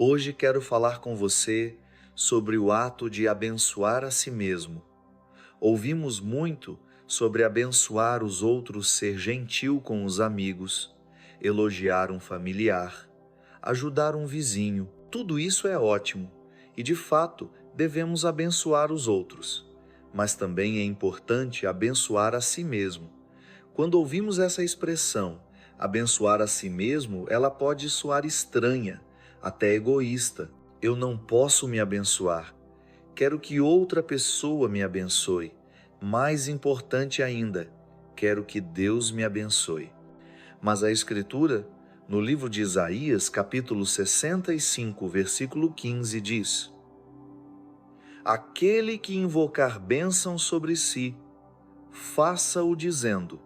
Hoje quero falar com você sobre o ato de abençoar a si mesmo. Ouvimos muito sobre abençoar os outros, ser gentil com os amigos, elogiar um familiar, ajudar um vizinho. Tudo isso é ótimo e, de fato, devemos abençoar os outros. Mas também é importante abençoar a si mesmo. Quando ouvimos essa expressão, abençoar a si mesmo, ela pode soar estranha, até egoísta. Eu não posso me abençoar. Quero que outra pessoa me abençoe. Mais importante ainda, quero que Deus me abençoe. Mas a Escritura, no livro de Isaías, capítulo 65, versículo 15, diz: Aquele que invocar bênção sobre si, faça-o dizendo.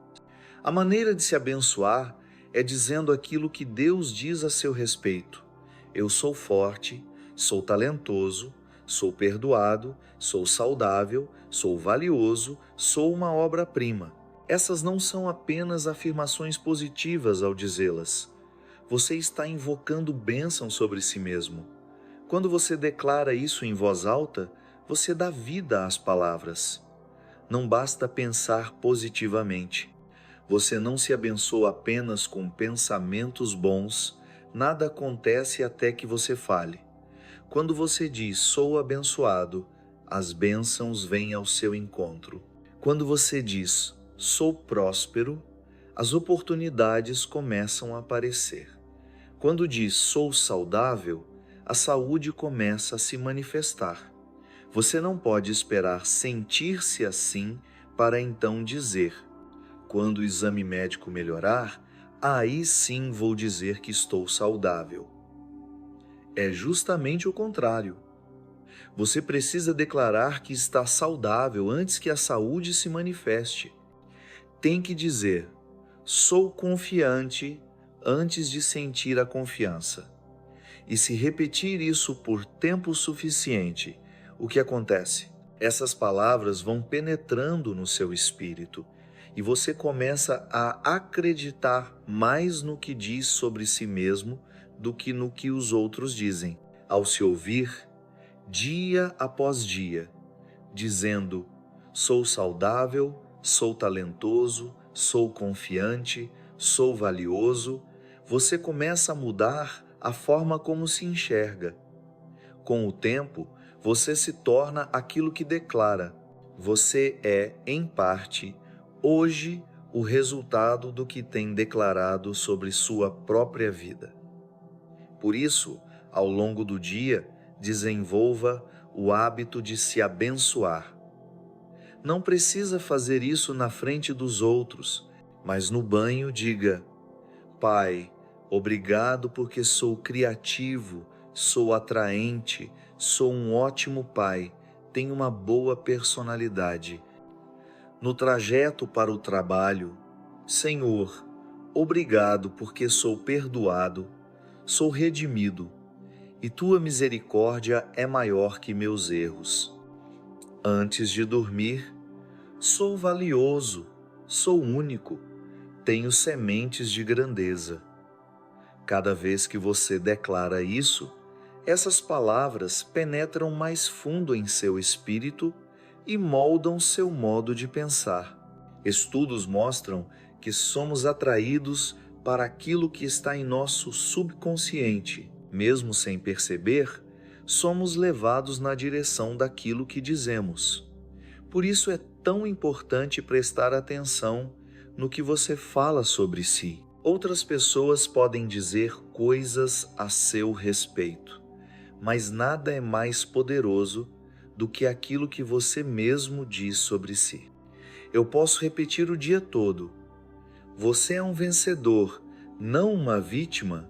A maneira de se abençoar é dizendo aquilo que Deus diz a seu respeito. Eu sou forte, sou talentoso, sou perdoado, sou saudável, sou valioso, sou uma obra-prima. Essas não são apenas afirmações positivas ao dizê-las. Você está invocando bênção sobre si mesmo. Quando você declara isso em voz alta, você dá vida às palavras. Não basta pensar positivamente. Você não se abençoa apenas com pensamentos bons, nada acontece até que você fale. Quando você diz, sou abençoado, as bênçãos vêm ao seu encontro. Quando você diz, sou próspero, as oportunidades começam a aparecer. Quando diz, sou saudável, a saúde começa a se manifestar. Você não pode esperar sentir-se assim para então dizer, quando o exame médico melhorar, aí sim vou dizer que estou saudável. É justamente o contrário. Você precisa declarar que está saudável antes que a saúde se manifeste. Tem que dizer, sou confiante antes de sentir a confiança. E se repetir isso por tempo suficiente, o que acontece? Essas palavras vão penetrando no seu espírito e você começa a acreditar mais no que diz sobre si mesmo do que no que os outros dizem. Ao se ouvir, dia após dia, dizendo, sou saudável, sou talentoso, sou confiante, sou valioso, você começa a mudar a forma como se enxerga. Com o tempo, você se torna aquilo que declara. Você é, em parte, hoje, o resultado do que tem declarado sobre sua própria vida. Por isso, ao longo do dia, desenvolva o hábito de se abençoar. Não precisa fazer isso na frente dos outros, mas no banho diga, Pai, obrigado porque sou criativo, sou atraente, sou um ótimo pai, tenho uma boa personalidade. No trajeto para o trabalho, Senhor, obrigado porque sou perdoado, sou redimido, e tua misericórdia é maior que meus erros. Antes de dormir, sou valioso, sou único, tenho sementes de grandeza. Cada vez que você declara isso, essas palavras penetram mais fundo em seu espírito e moldam seu modo de pensar. Estudos mostram que somos atraídos para aquilo que está em nosso subconsciente. Mesmo sem perceber, somos levados na direção daquilo que dizemos. Por isso é tão importante prestar atenção no que você fala sobre si. Outras pessoas podem dizer coisas a seu respeito, mas nada é mais poderoso do que aquilo que você mesmo diz sobre si. Eu posso repetir o dia todo. Você é um vencedor, não uma vítima.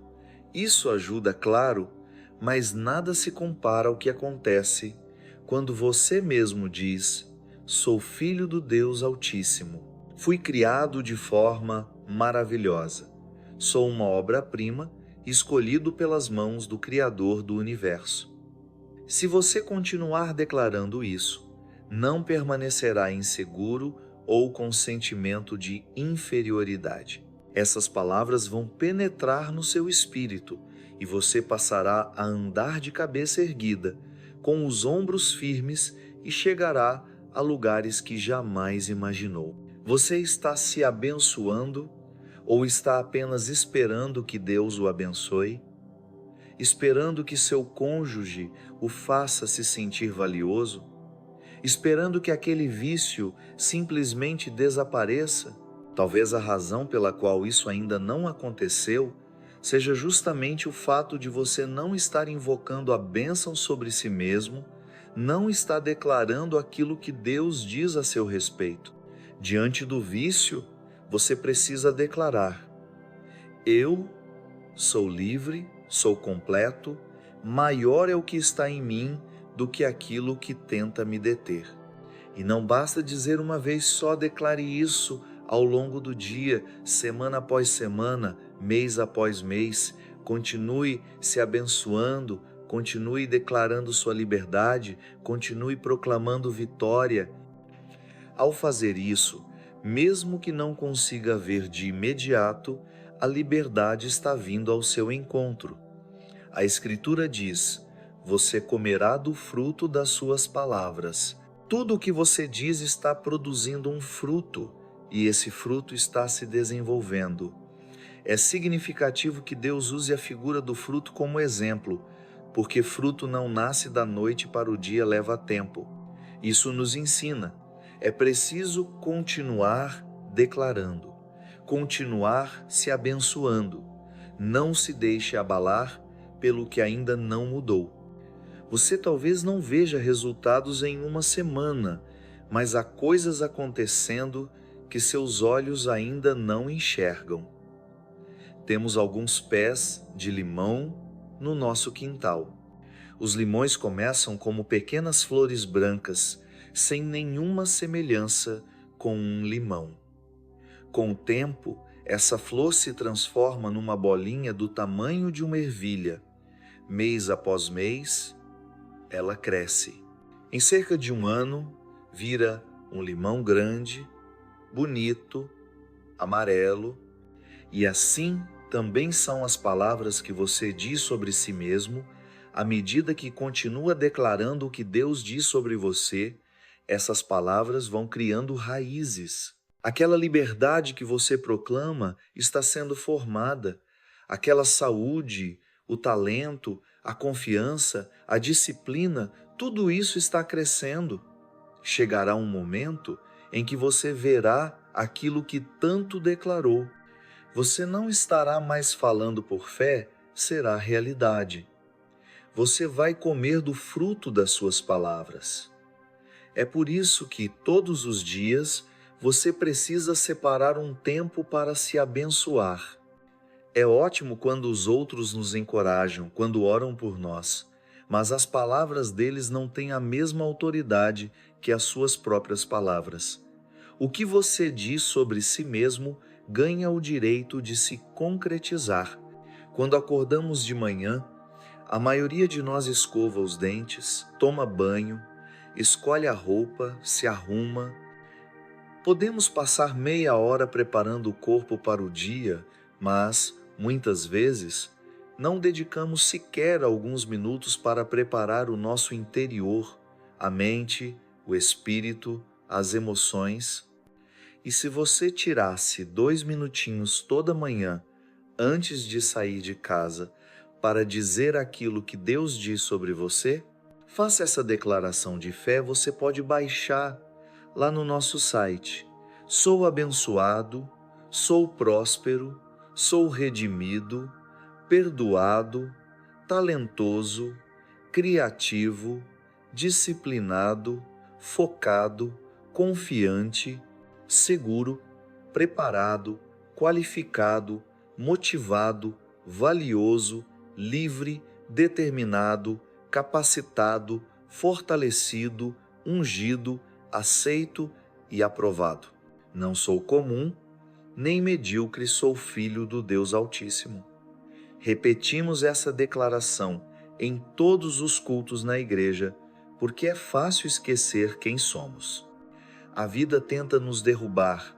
Isso ajuda, claro, mas nada se compara ao que acontece quando você mesmo diz, sou filho do Deus Altíssimo. Fui criado de forma maravilhosa. Sou uma obra-prima, escolhido pelas mãos do Criador do Universo. Se você continuar declarando isso, não permanecerá inseguro ou com sentimento de inferioridade. Essas palavras vão penetrar no seu espírito e você passará a andar de cabeça erguida, com os ombros firmes e chegará a lugares que jamais imaginou. Você está se abençoando ou está apenas esperando que Deus o abençoe? Esperando que seu cônjuge o faça se sentir valioso? Esperando que aquele vício simplesmente desapareça? Talvez a razão pela qual isso ainda não aconteceu seja justamente o fato de você não estar invocando a bênção sobre si mesmo, não estar declarando aquilo que Deus diz a seu respeito. Diante do vício, você precisa declarar: eu sou livre, sou completo, maior é o que está em mim do que aquilo que tenta me deter. E não basta dizer uma vez só, declare isso ao longo do dia, semana após semana, mês após mês. Continue se abençoando, continue declarando sua liberdade, continue proclamando vitória. Ao fazer isso, mesmo que não consiga ver de imediato, a liberdade está vindo ao seu encontro. A Escritura diz: você comerá do fruto das suas palavras. Tudo o que você diz está produzindo um fruto, e esse fruto está se desenvolvendo. É significativo que Deus use a figura do fruto como exemplo, porque fruto não nasce da noite para o dia, leva tempo. Isso nos ensina. É preciso continuar declarando, continuar se abençoando. Não se deixe abalar pelo que ainda não mudou. Você talvez não veja resultados em uma semana, mas há coisas acontecendo que seus olhos ainda não enxergam. Temos alguns pés de limão no nosso quintal. Os limões começam como pequenas flores brancas, sem nenhuma semelhança com um limão. Com o tempo, essa flor se transforma numa bolinha do tamanho de uma ervilha. Mês após mês, ela cresce. Em cerca de um ano, vira um limão grande, bonito, amarelo, e assim também são as palavras que você diz sobre si mesmo. À medida que continua declarando o que Deus diz sobre você, essas palavras vão criando raízes. Aquela liberdade que você proclama está sendo formada. Aquela saúde, o talento, a confiança, a disciplina, tudo isso está crescendo. Chegará um momento em que você verá aquilo que tanto declarou. Você não estará mais falando por fé, será realidade. Você vai comer do fruto das suas palavras. É por isso que todos os dias você precisa separar um tempo para se abençoar. É ótimo quando os outros nos encorajam, quando oram por nós, mas as palavras deles não têm a mesma autoridade que as suas próprias palavras. O que você diz sobre si mesmo ganha o direito de se concretizar. Quando acordamos de manhã, a maioria de nós escova os dentes, toma banho, escolhe a roupa, se arruma. Podemos passar meia hora preparando o corpo para o dia, mas, muitas vezes, não dedicamos sequer alguns minutos para preparar o nosso interior, a mente, o espírito, as emoções. E se você tirasse 2 minutinhos toda manhã, antes de sair de casa, para dizer aquilo que Deus diz sobre você, faça essa declaração de fé. Você pode baixar lá no nosso site. Sou abençoado, sou próspero, sou redimido, perdoado, talentoso, criativo, disciplinado, focado, confiante, seguro, preparado, qualificado, motivado, valioso, livre, determinado, capacitado, fortalecido, ungido, aceito e aprovado. Não sou comum, nem medíocre, sou filho do Deus Altíssimo. Repetimos essa declaração em todos os cultos na igreja, porque é fácil esquecer quem somos. A vida tenta nos derrubar,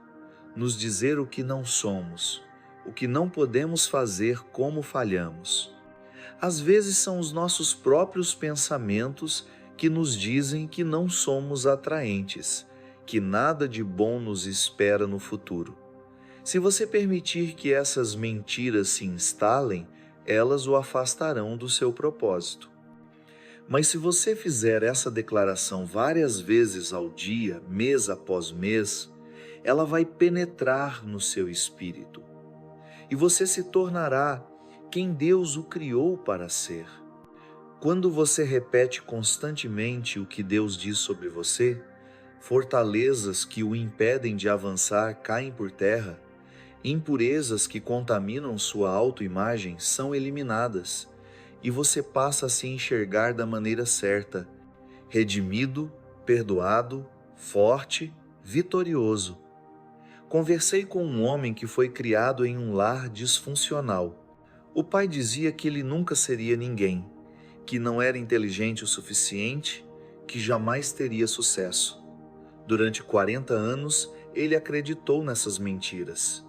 nos dizer o que não somos, o que não podemos fazer, como falhamos. Às vezes são os nossos próprios pensamentos que nos dizem que não somos atraentes, que nada de bom nos espera no futuro. Se você permitir que essas mentiras se instalem, elas o afastarão do seu propósito. Mas se você fizer essa declaração várias vezes ao dia, mês após mês, ela vai penetrar no seu espírito e você se tornará quem Deus o criou para ser. Quando você repete constantemente o que Deus diz sobre você, fortalezas que o impedem de avançar caem por terra, impurezas que contaminam sua autoimagem são eliminadas e você passa a se enxergar da maneira certa, redimido, perdoado, forte, vitorioso. Conversei com um homem que foi criado em um lar disfuncional. O pai dizia que ele nunca seria ninguém, que não era inteligente o suficiente, que jamais teria sucesso. Durante 40 anos, ele acreditou nessas mentiras.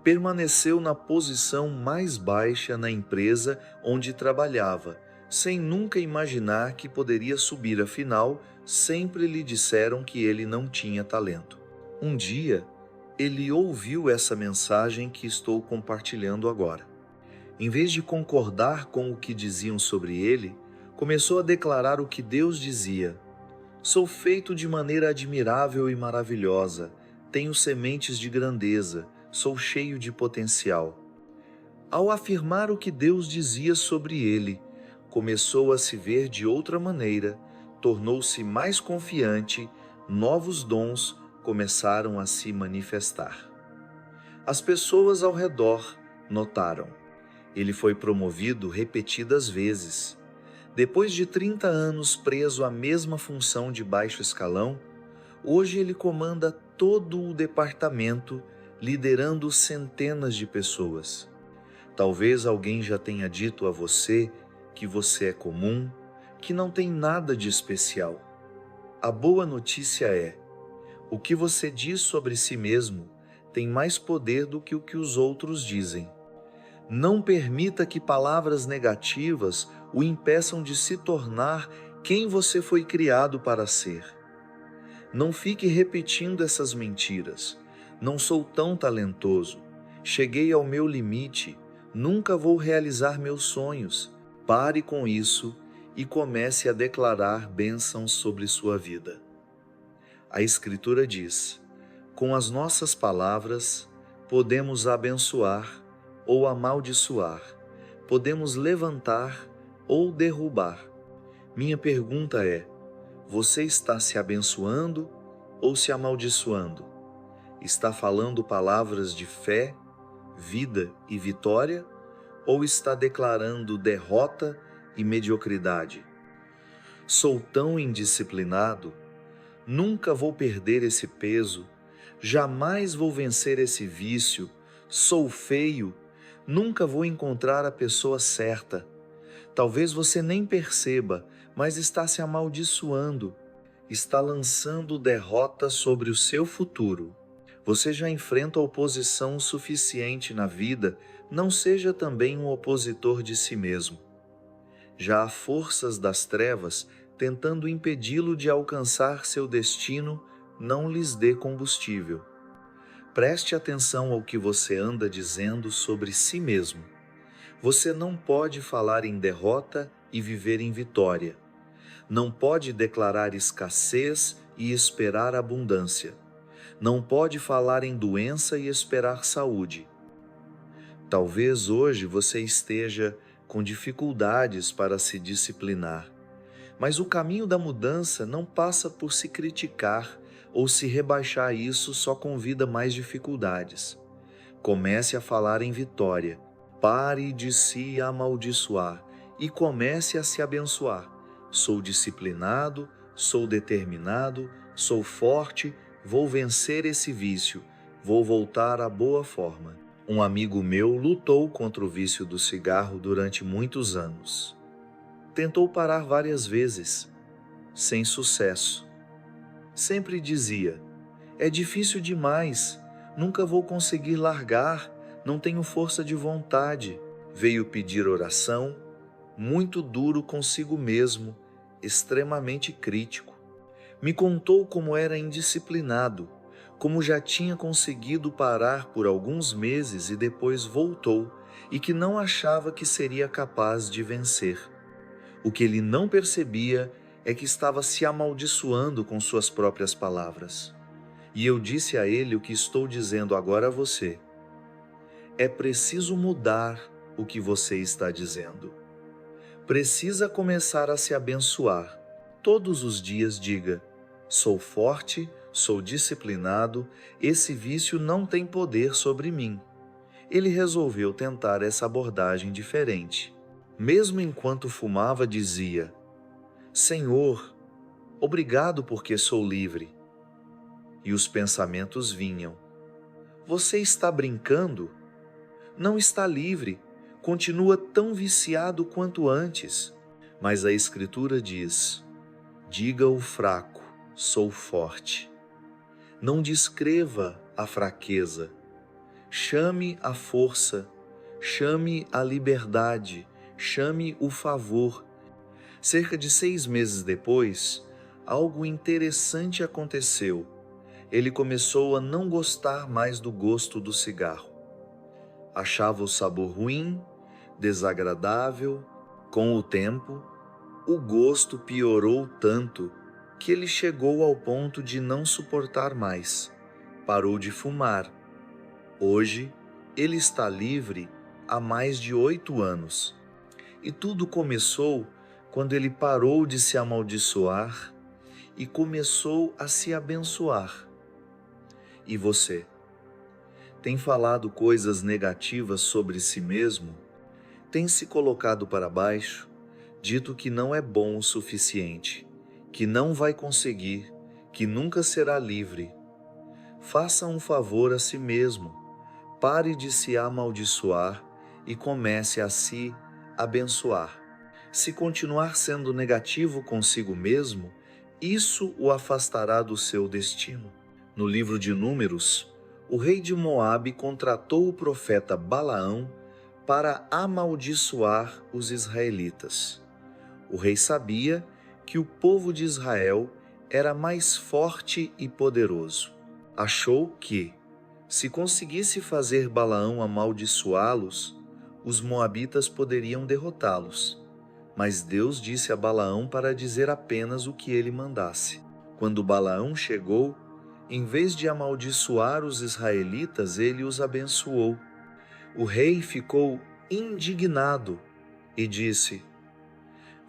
Permaneceu na posição mais baixa na empresa onde trabalhava, sem nunca imaginar que poderia subir, afinal, sempre lhe disseram que ele não tinha talento. Um dia, ele ouviu essa mensagem que estou compartilhando agora. Em vez de concordar com o que diziam sobre ele, começou a declarar o que Deus dizia: "Sou feito de maneira admirável e maravilhosa, tenho sementes de grandeza, sou cheio de potencial." Ao afirmar o que Deus dizia sobre ele, começou a se ver de outra maneira, tornou-se mais confiante, novos dons começaram a se manifestar. As pessoas ao redor notaram. Ele foi promovido repetidas vezes. Depois de 30 anos preso à mesma função de baixo escalão, hoje ele comanda todo o departamento, liderando centenas de pessoas. Talvez alguém já tenha dito a você que você é comum, que não tem nada de especial. A boa notícia é: o que você diz sobre si mesmo tem mais poder do que o que os outros dizem. Não permita que palavras negativas o impeçam de se tornar quem você foi criado para ser. Não fique repetindo essas mentiras. Não sou tão talentoso. Cheguei ao meu limite. Nunca vou realizar meus sonhos. Pare com isso e comece a declarar bênçãos sobre sua vida. A Escritura diz: com as nossas palavras podemos abençoar ou amaldiçoar, podemos levantar ou derrubar. Minha pergunta é: você está se abençoando ou se amaldiçoando? Está falando palavras de fé, vida e vitória, ou está declarando derrota e mediocridade? Sou tão indisciplinado, nunca vou perder esse peso, jamais vou vencer esse vício, sou feio, nunca vou encontrar a pessoa certa. Talvez você nem perceba, mas está se amaldiçoando, está lançando derrota sobre o seu futuro. Você já enfrenta oposição suficiente na vida, não seja também um opositor de si mesmo. Já há forças das trevas tentando impedi-lo de alcançar seu destino, não lhes dê combustível. Preste atenção ao que você anda dizendo sobre si mesmo. Você não pode falar em derrota e viver em vitória. Não pode declarar escassez e esperar abundância. Não pode falar em doença e esperar saúde. Talvez hoje você esteja com dificuldades para se disciplinar, mas o caminho da mudança não passa por se criticar ou se rebaixar. Isso só convida mais dificuldades. Comece a falar em vitória, pare de se amaldiçoar e comece a se abençoar. Sou disciplinado, sou determinado, sou forte, vou vencer esse vício, vou voltar à boa forma. Um amigo meu lutou contra o vício do cigarro durante muitos anos. Tentou parar várias vezes, sem sucesso. Sempre dizia: é difícil demais, nunca vou conseguir largar, não tenho força de vontade. Veio pedir oração, muito duro consigo mesmo, extremamente crítico. Me contou como era indisciplinado, como já tinha conseguido parar por alguns meses e depois voltou, e que não achava que seria capaz de vencer. O que ele não percebia é que estava se amaldiçoando com suas próprias palavras. E eu disse a ele o que estou dizendo agora a você. É preciso mudar o que você está dizendo. Precisa começar a se abençoar. Todos os dias diga: sou forte, sou disciplinado, esse vício não tem poder sobre mim. Ele resolveu tentar essa abordagem diferente. Mesmo enquanto fumava, dizia: Senhor, obrigado porque sou livre. E os pensamentos vinham: você está brincando? Não está livre, continua tão viciado quanto antes. Mas a Escritura diz: diga ao fraco, sou forte. Não descreva a fraqueza. Chame a força, chame a liberdade, chame o favor. Cerca de 6 meses depois, algo interessante aconteceu. Ele começou a não gostar mais do gosto do cigarro. Achava o sabor ruim, desagradável. Com o tempo, o gosto piorou tanto que ele chegou ao ponto de não suportar mais. Parou de fumar. Hoje, ele está livre há mais de 8 anos. E tudo começou quando ele parou de se amaldiçoar e começou a se abençoar. E você? Tem falado coisas negativas sobre si mesmo? Tem se colocado para baixo, dito que não é bom o suficiente, que não vai conseguir, que nunca será livre? Faça um favor a si mesmo. Pare de se amaldiçoar e comece a se abençoar. Se continuar sendo negativo consigo mesmo, isso o afastará do seu destino. No livro de Números, o rei de Moabe contratou o profeta Balaão para amaldiçoar os israelitas. O rei sabia que o povo de Israel era mais forte e poderoso. Achou que, se conseguisse fazer Balaão amaldiçoá-los, os moabitas poderiam derrotá-los. Mas Deus disse a Balaão para dizer apenas o que ele mandasse. Quando Balaão chegou, em vez de amaldiçoar os israelitas, ele os abençoou. O rei ficou indignado e disse: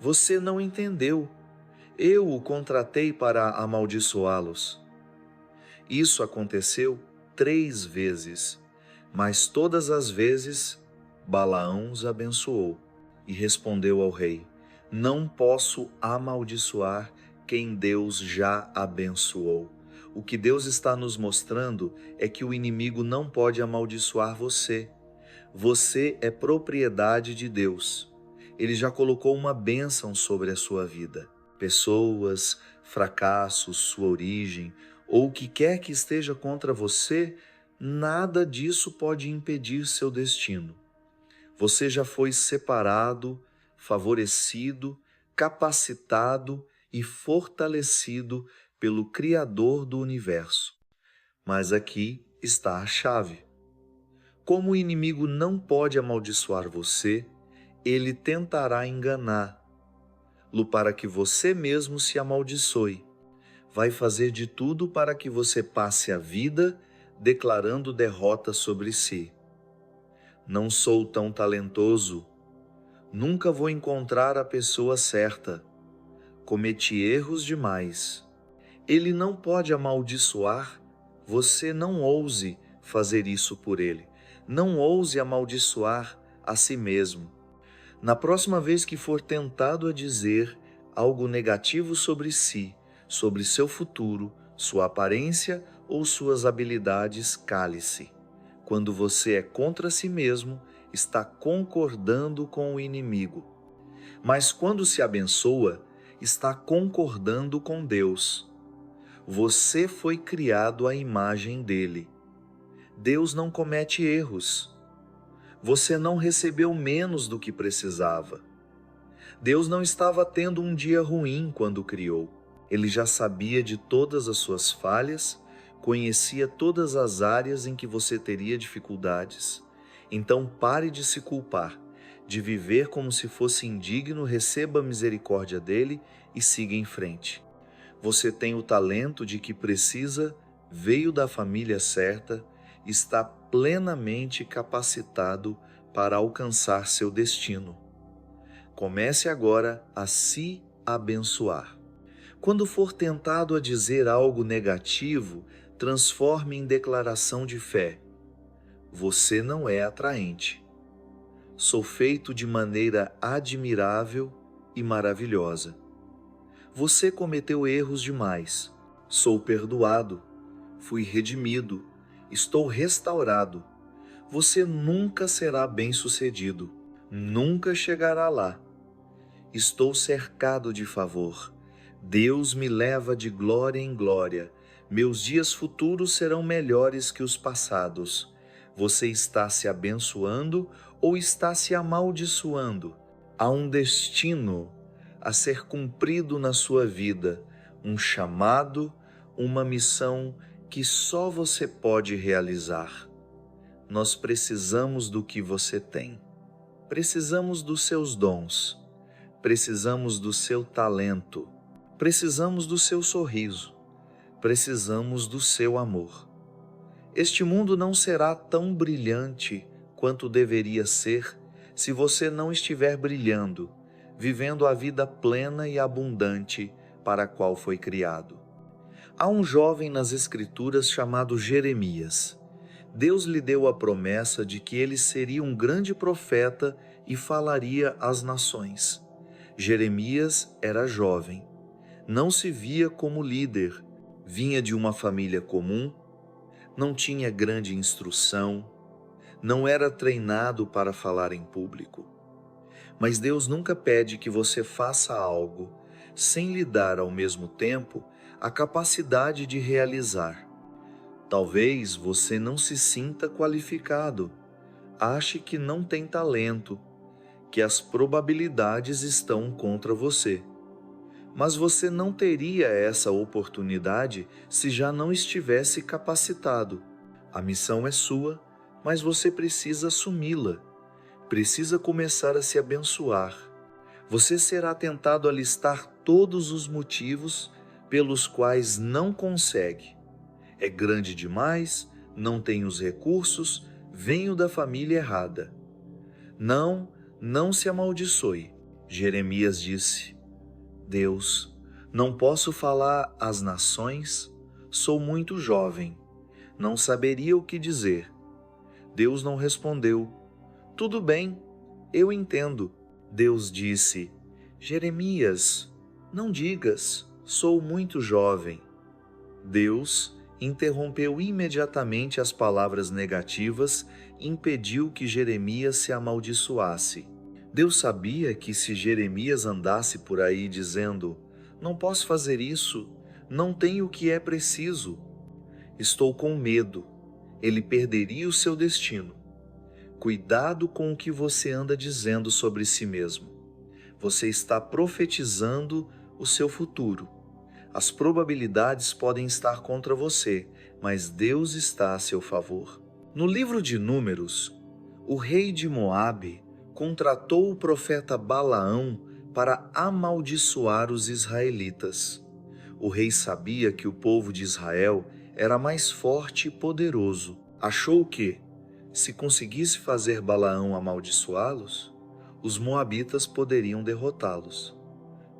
você não entendeu. Eu o contratei para amaldiçoá-los. Isso aconteceu 3 vezes, mas todas as vezes Balaão os abençoou. E respondeu ao rei: não posso amaldiçoar quem Deus já abençoou. O que Deus está nos mostrando é que o inimigo não pode amaldiçoar você. Você é propriedade de Deus. Ele já colocou uma bênção sobre a sua vida. Pessoas, fracassos, sua origem, ou o que quer que esteja contra você, nada disso pode impedir seu destino. Você já foi separado, favorecido, capacitado e fortalecido pelo Criador do universo. Mas aqui está a chave. Como o inimigo não pode amaldiçoar você, ele tentará enganá-lo para que você mesmo se amaldiçoe. Vai fazer de tudo para que você passe a vida declarando derrota sobre si. Não sou tão talentoso. Nunca vou encontrar a pessoa certa. Cometi erros demais. Ele não pode amaldiçoar. Você não ouse fazer isso por ele. Não ouse amaldiçoar a si mesmo. Na próxima vez que for tentado a dizer algo negativo sobre si, sobre seu futuro, sua aparência ou suas habilidades, cale-se. Quando você é contra si mesmo, está concordando com o inimigo. Mas quando se abençoa, está concordando com Deus. Você foi criado à imagem dele. Deus não comete erros. Você não recebeu menos do que precisava. Deus não estava tendo um dia ruim quando o criou. Ele já sabia de todas as suas falhas, conhecia todas as áreas em que você teria dificuldades. Então pare de se culpar, de viver como se fosse indigno, receba a misericórdia dele e siga em frente. Você tem o talento de que precisa, veio da família certa, está plenamente capacitado para alcançar seu destino. Comece agora a se abençoar. Quando for tentado a dizer algo negativo, transforme em declaração de fé. Você não é atraente. Sou feito de maneira admirável e maravilhosa. Você cometeu erros demais. Sou perdoado. Fui redimido. Estou restaurado. Você nunca será bem-sucedido. Nunca chegará lá. Estou cercado de favor. Deus me leva de glória em glória. Meus dias futuros serão melhores que os passados. Você está se abençoando ou está se amaldiçoando? Há um destino a ser cumprido na sua vida, um chamado, uma missão que só você pode realizar. Nós precisamos do que você tem. Precisamos dos seus dons. Precisamos do seu talento. Precisamos do seu sorriso. Precisamos do seu amor. Este mundo não será tão brilhante quanto deveria ser se você não estiver brilhando, vivendo a vida plena e abundante para a qual foi criado. Há um jovem nas Escrituras chamado Jeremias. Deus lhe deu a promessa de que ele seria um grande profeta e falaria às nações. Jeremias era jovem, não se via como líder, vinha de uma família comum, não tinha grande instrução, não era treinado para falar em público. Mas Deus nunca pede que você faça algo sem lhe dar ao mesmo tempo a capacidade de realizar. Talvez você não se sinta qualificado, ache que não tem talento, que as probabilidades estão contra você. Mas você não teria essa oportunidade se já não estivesse capacitado. A missão é sua, mas você precisa assumi-la. Precisa começar a se abençoar. Você será tentado a listar todos os motivos pelos quais não consegue. É grande demais, não tem os recursos, venho da família errada. Não se amaldiçoe. Jeremias disse: Deus, não posso falar às nações, sou muito jovem, não saberia o que dizer. Deus não respondeu: tudo bem, eu entendo. Deus disse: Jeremias, não digas, sou muito jovem. Deus interrompeu imediatamente as palavras negativas e impediu que Jeremias se amaldiçoasse. Deus sabia que se Jeremias andasse por aí dizendo: não posso fazer isso, não tenho o que é preciso, estou com medo, ele perderia o seu destino. Cuidado com o que você anda dizendo sobre si mesmo. Você está profetizando o seu futuro. As probabilidades podem estar contra você, mas Deus está a seu favor. No livro de Números, o rei de Moabe contratou o profeta Balaão para amaldiçoar os israelitas. O rei sabia que o povo de Israel era mais forte e poderoso. Achou que, se conseguisse fazer Balaão amaldiçoá-los, os moabitas poderiam derrotá-los.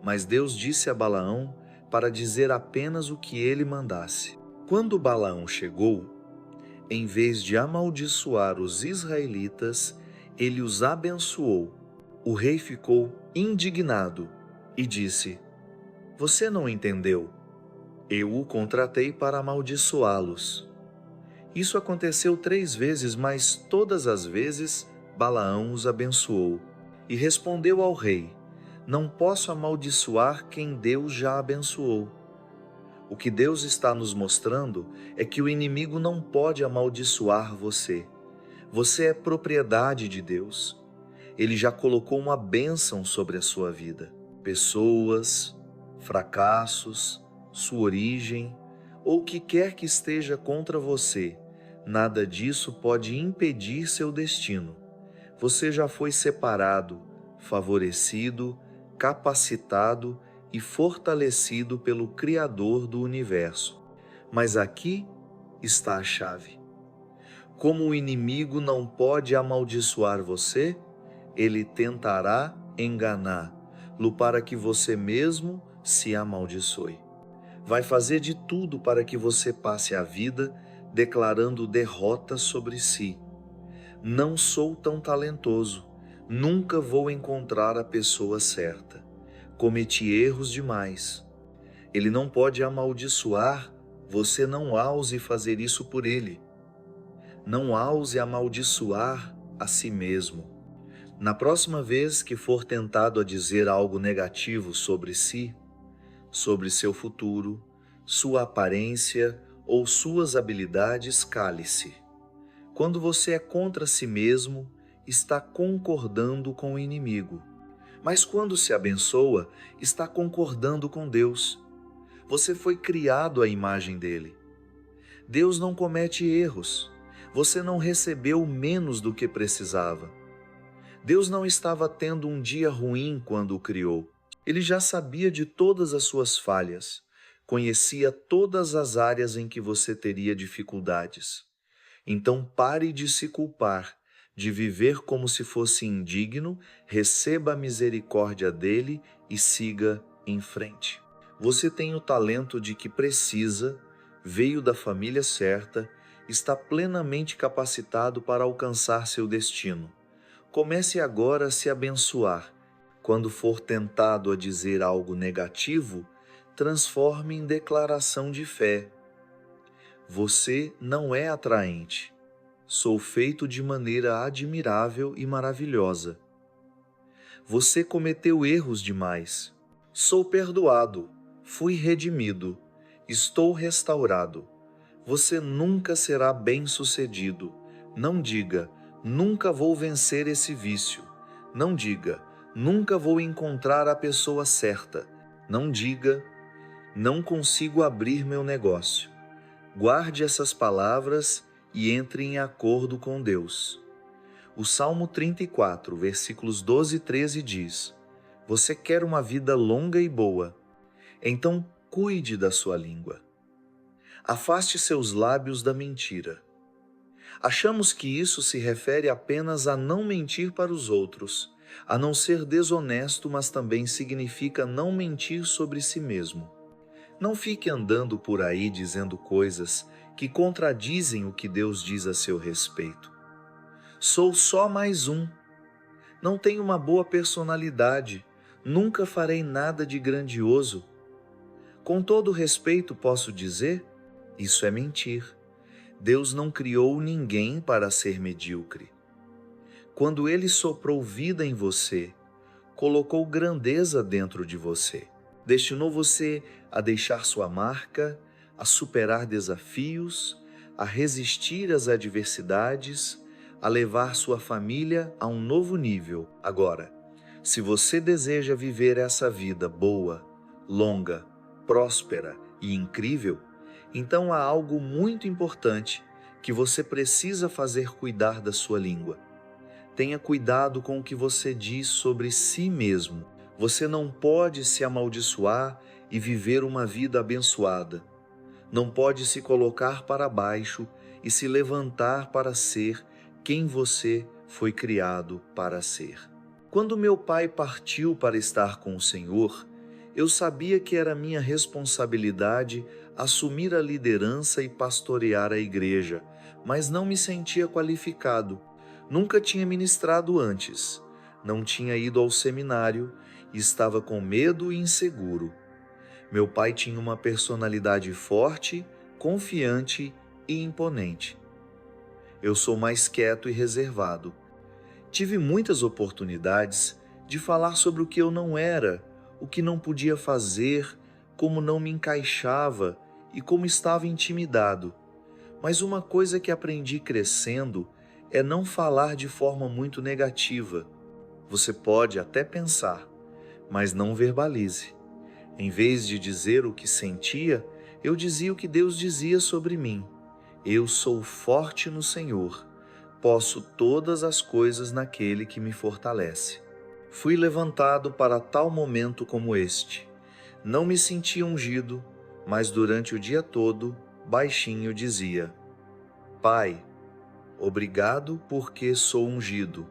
Mas Deus disse a Balaão para dizer apenas o que ele mandasse. Quando Balaão chegou, em vez de amaldiçoar os israelitas, ele os abençoou. O rei ficou indignado e disse: você não entendeu? Eu o contratei para amaldiçoá-los. Isso aconteceu 3 vezes, mas todas as vezes Balaão os abençoou. E respondeu ao rei: não posso amaldiçoar quem Deus já abençoou. O que Deus está nos mostrando é que o inimigo não pode amaldiçoar você. Você é propriedade de Deus. Ele já colocou uma bênção sobre a sua vida. Pessoas, fracassos, sua origem, ou o que quer que esteja contra você, nada disso pode impedir seu destino. Você já foi separado, favorecido, capacitado e fortalecido pelo Criador do universo. Mas aqui está a chave. Como o inimigo não pode amaldiçoar você, ele tentará enganá-lo para que você mesmo se amaldiçoe. Vai fazer de tudo para que você passe a vida declarando derrota sobre si. Não sou tão talentoso, nunca vou encontrar a pessoa certa. Cometi erros demais. Ele não pode amaldiçoar, você não ouse fazer isso por ele. Não ouse amaldiçoar a si mesmo. Na próxima vez que for tentado a dizer algo negativo sobre si, sobre seu futuro, sua aparência ou suas habilidades, cale-se. Quando você é contra si mesmo, está concordando com o inimigo. Mas quando se abençoa, está concordando com Deus. Você foi criado à imagem dele. Deus não comete erros. Você não recebeu menos do que precisava. Deus não estava tendo um dia ruim quando o criou. Ele já sabia de todas as suas falhas, conhecia todas as áreas em que você teria dificuldades. Então pare de se culpar, de viver como se fosse indigno, receba a misericórdia dele e siga em frente. Você tem o talento de que precisa, veio da família certa, está plenamente capacitado para alcançar seu destino. Comece agora a se abençoar. Quando for tentado a dizer algo negativo, transforme em declaração de fé. Você não é atraente. Sou feito de maneira admirável e maravilhosa. Você cometeu erros demais. Sou perdoado. Fui redimido. Estou restaurado. Você nunca será bem-sucedido. Não diga, nunca vou vencer esse vício. Não diga, nunca vou encontrar a pessoa certa. Não diga, não consigo abrir meu negócio. Guarde essas palavras e entre em acordo com Deus. O Salmo 34, versículos 12 e 13 diz: Você quer uma vida longa e boa, então cuide da sua língua. Afaste seus lábios da mentira. Achamos que isso se refere apenas a não mentir para os outros, a não ser desonesto, mas também significa não mentir sobre si mesmo. Não fique andando por aí dizendo coisas que contradizem o que Deus diz a seu respeito. Sou só mais um. Não tenho uma boa personalidade. Nunca farei nada de grandioso. Com todo respeito, posso dizer, isso é mentir. Deus não criou ninguém para ser medíocre. Quando Ele soprou vida em você, colocou grandeza dentro de você. Destinou você a deixar sua marca, a superar desafios, a resistir às adversidades, a levar sua família a um novo nível. Agora, se você deseja viver essa vida boa, longa, próspera e incrível, então há algo muito importante que você precisa fazer cuidar da sua língua. Tenha cuidado com o que você diz sobre si mesmo. Você não pode se amaldiçoar e viver uma vida abençoada. Não pode se colocar para baixo e se levantar para ser quem você foi criado para ser. Quando meu pai partiu para estar com o Senhor, eu sabia que era minha responsabilidade assumir a liderança e pastorear a igreja, mas não me sentia qualificado. Nunca tinha ministrado antes, não tinha ido ao seminário e estava com medo e inseguro. Meu pai tinha uma personalidade forte, confiante e imponente. Eu sou mais quieto e reservado. Tive muitas oportunidades de falar sobre o que eu não era, o que não podia fazer, como não me encaixava e como estava intimidado. Mas uma coisa que aprendi crescendo é não falar de forma muito negativa. Você pode até pensar, mas não verbalize. Em vez de dizer o que sentia, eu dizia o que Deus dizia sobre mim. Eu sou forte no Senhor. Posso todas as coisas naquele que me fortalece. Fui levantado para tal momento como este. Não me senti ungido, mas durante o dia todo, baixinho dizia: Pai, obrigado porque sou ungido.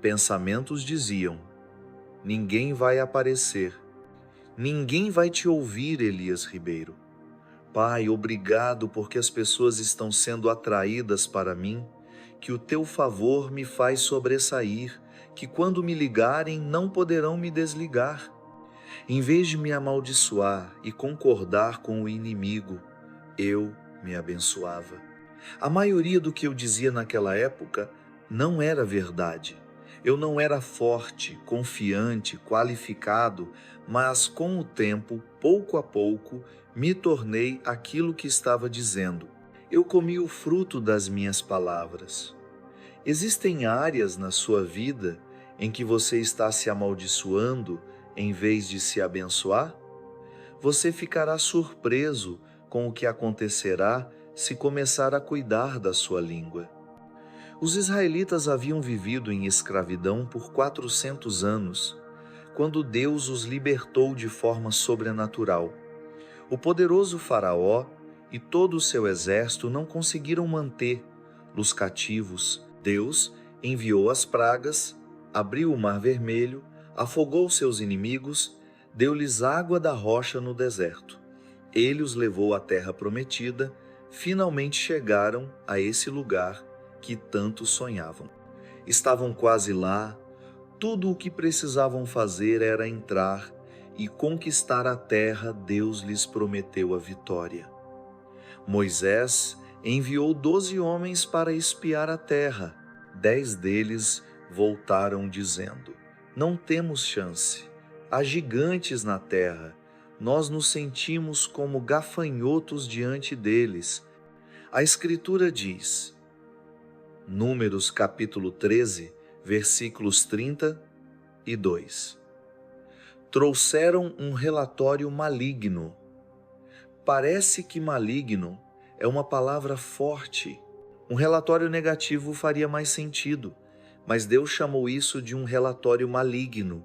Pensamentos diziam: ninguém vai aparecer. Ninguém vai te ouvir, Elias Ribeiro. Pai, obrigado porque as pessoas estão sendo atraídas para mim, que o teu favor me faz sobressair, que quando me ligarem não poderão me desligar. Em vez de me amaldiçoar e concordar com o inimigo, eu me abençoava. A maioria do que eu dizia naquela época não era verdade. Eu não era forte, confiante, qualificado, mas com o tempo, pouco a pouco, me tornei aquilo que estava dizendo. Eu comi o fruto das minhas palavras. Existem áreas na sua vida em que você está se amaldiçoando em vez de se abençoar? Você ficará surpreso com o que acontecerá se começar a cuidar da sua língua. Os israelitas haviam vivido em escravidão por 400 anos, quando Deus os libertou de forma sobrenatural. O poderoso Faraó e todo o seu exército não conseguiram manter-los cativos. Deus enviou as pragas, abriu o Mar Vermelho, afogou seus inimigos, deu-lhes água da rocha no deserto. Ele os levou à terra prometida, finalmente chegaram a esse lugar que tanto sonhavam. Estavam quase lá, tudo o que precisavam fazer era entrar e conquistar a terra. Deus lhes prometeu a vitória. Moisés enviou 12 homens para espiar a terra. 10 deles voltaram dizendo: não temos chance, há gigantes na terra, nós nos sentimos como gafanhotos diante deles. A Escritura diz, Números capítulo 13, versículos 32. Trouxeram um relatório maligno. Parece que maligno é uma palavra forte. Um relatório negativo faria mais sentido, mas Deus chamou isso de um relatório maligno.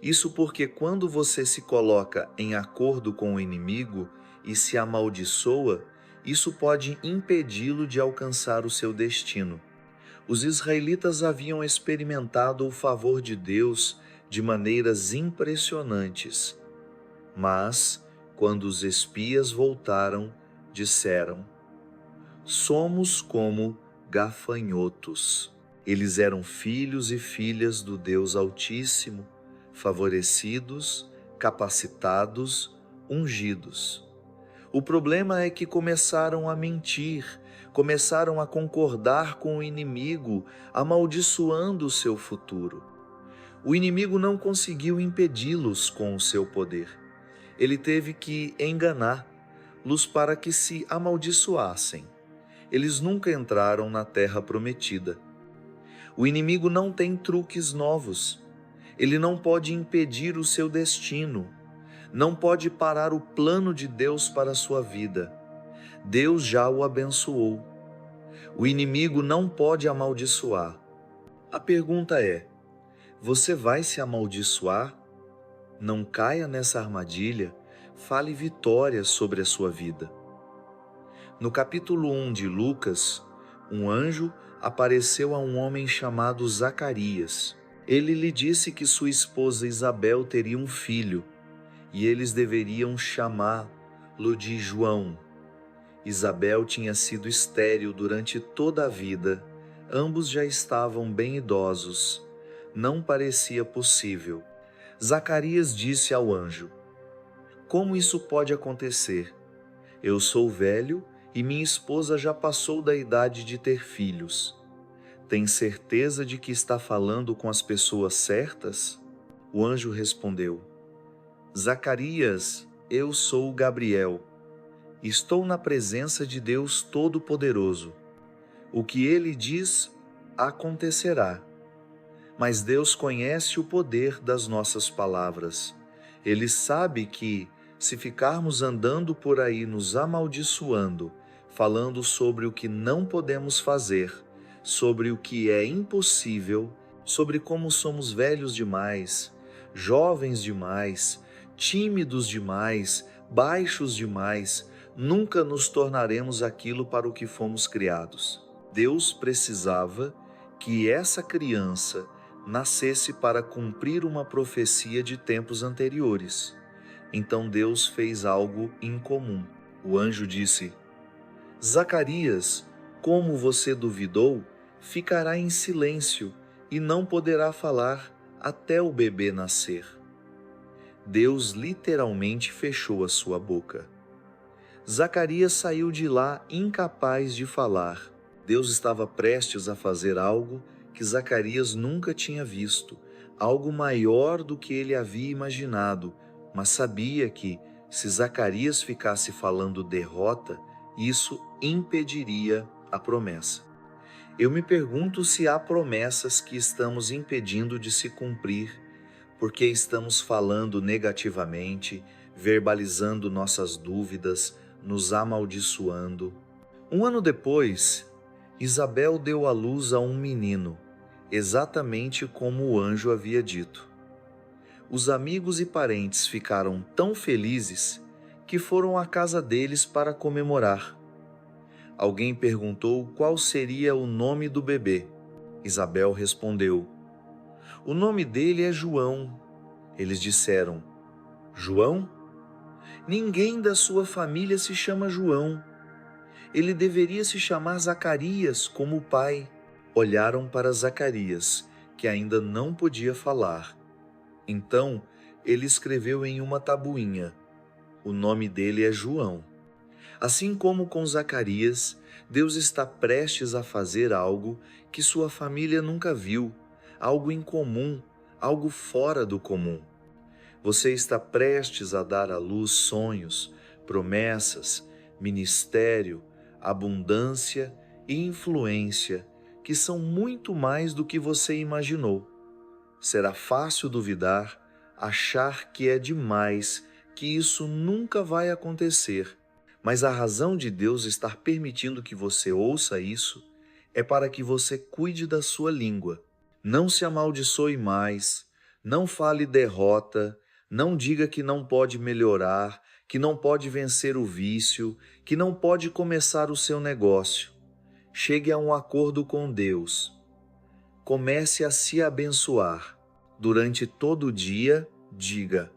Isso porque quando você se coloca em acordo com o inimigo e se amaldiçoa, isso pode impedi-lo de alcançar o seu destino. Os israelitas haviam experimentado o favor de Deus de maneiras impressionantes, mas, quando os espias voltaram, disseram: somos como gafanhotos. Eles eram filhos e filhas do Deus Altíssimo, favorecidos, capacitados, ungidos. O problema é que começaram a mentir, começaram a concordar com o inimigo, amaldiçoando o seu futuro. O inimigo não conseguiu impedi-los com o seu poder. Ele teve que enganá-los para que se amaldiçoassem. Eles nunca entraram na terra prometida. O inimigo não tem truques novos. Ele não pode impedir o seu destino. Não pode parar o plano de Deus para a sua vida. Deus já o abençoou. O inimigo não pode amaldiçoar. A pergunta é: você vai se amaldiçoar? Não caia nessa armadilha. Fale vitórias sobre a sua vida. No capítulo 1 de Lucas, um anjo apareceu a um homem chamado Zacarias. Ele lhe disse que sua esposa Isabel teria um filho e eles deveriam chamá-lo de João. Isabel tinha sido estéril durante toda a vida. Ambos já estavam bem idosos. Não parecia possível. Zacarias disse ao anjo: como isso pode acontecer? Eu sou velho e minha esposa já passou da idade de ter filhos. Tem certeza de que está falando com as pessoas certas? O anjo respondeu: Zacarias, eu sou Gabriel. Estou na presença de Deus Todo-Poderoso. O que ele diz acontecerá. Mas Deus conhece o poder das nossas palavras. Ele sabe que, se ficarmos andando por aí nos amaldiçoando, falando sobre o que não podemos fazer, sobre o que é impossível, sobre como somos velhos demais, jovens demais, tímidos demais, baixos demais, nunca nos tornaremos aquilo para o que fomos criados. Deus precisava que essa criança nascesse para cumprir uma profecia de tempos anteriores. Então Deus fez algo incomum. O anjo disse: Zacarias, como você duvidou, ficará em silêncio e não poderá falar até o bebê nascer. Deus literalmente fechou a sua boca. Zacarias saiu de lá incapaz de falar. Deus estava prestes a fazer algo que Zacarias nunca tinha visto, algo maior do que ele havia imaginado, mas sabia que, se Zacarias ficasse falando derrota, isso impediria a promessa. Eu me pergunto se há promessas que estamos impedindo de se cumprir, porque estamos falando negativamente, verbalizando nossas dúvidas, nos amaldiçoando. Um ano depois, Isabel deu à luz a um menino, exatamente como o anjo havia dito. Os amigos e parentes ficaram tão felizes que foram à casa deles para comemorar. Alguém perguntou qual seria o nome do bebê. Isabel respondeu: O nome dele é João. Eles disseram: João? Ninguém da sua família se chama João. Ele deveria se chamar Zacarias, como o pai. Olharam para Zacarias, que ainda não podia falar. Então, ele escreveu em uma tabuinha: O nome dele é João. Assim como com Zacarias, Deus está prestes a fazer algo que sua família nunca viu, algo incomum, algo fora do comum. Você está prestes a dar à luz sonhos, promessas, ministério, abundância e influência, que são muito mais do que você imaginou. Será fácil duvidar, achar que é demais, que isso nunca vai acontecer. Mas a razão de Deus estar permitindo que você ouça isso é para que você cuide da sua língua. Não se amaldiçoe mais, não fale derrota, não diga que não pode melhorar, que não pode vencer o vício, que não pode começar o seu negócio. Chegue a um acordo com Deus. Comece a se abençoar. Durante todo o dia, diga: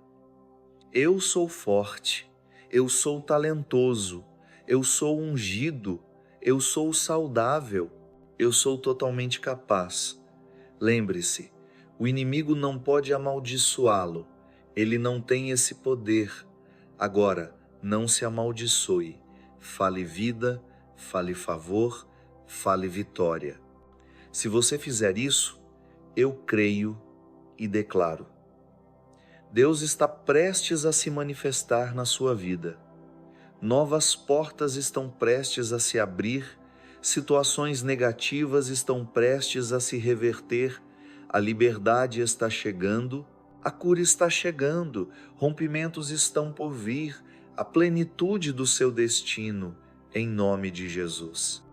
Eu sou forte, eu sou talentoso, eu sou ungido, eu sou saudável, eu sou totalmente capaz. Lembre-se, o inimigo não pode amaldiçoá-lo, ele não tem esse poder. Agora, não se amaldiçoe, fale vida, fale favor, fale vitória. Se você fizer isso, eu creio e declaro: Deus está prestes a se manifestar na sua vida. Novas portas estão prestes a se abrir, situações negativas estão prestes a se reverter, a liberdade está chegando, a cura está chegando, rompimentos estão por vir, a plenitude do seu destino, em nome de Jesus.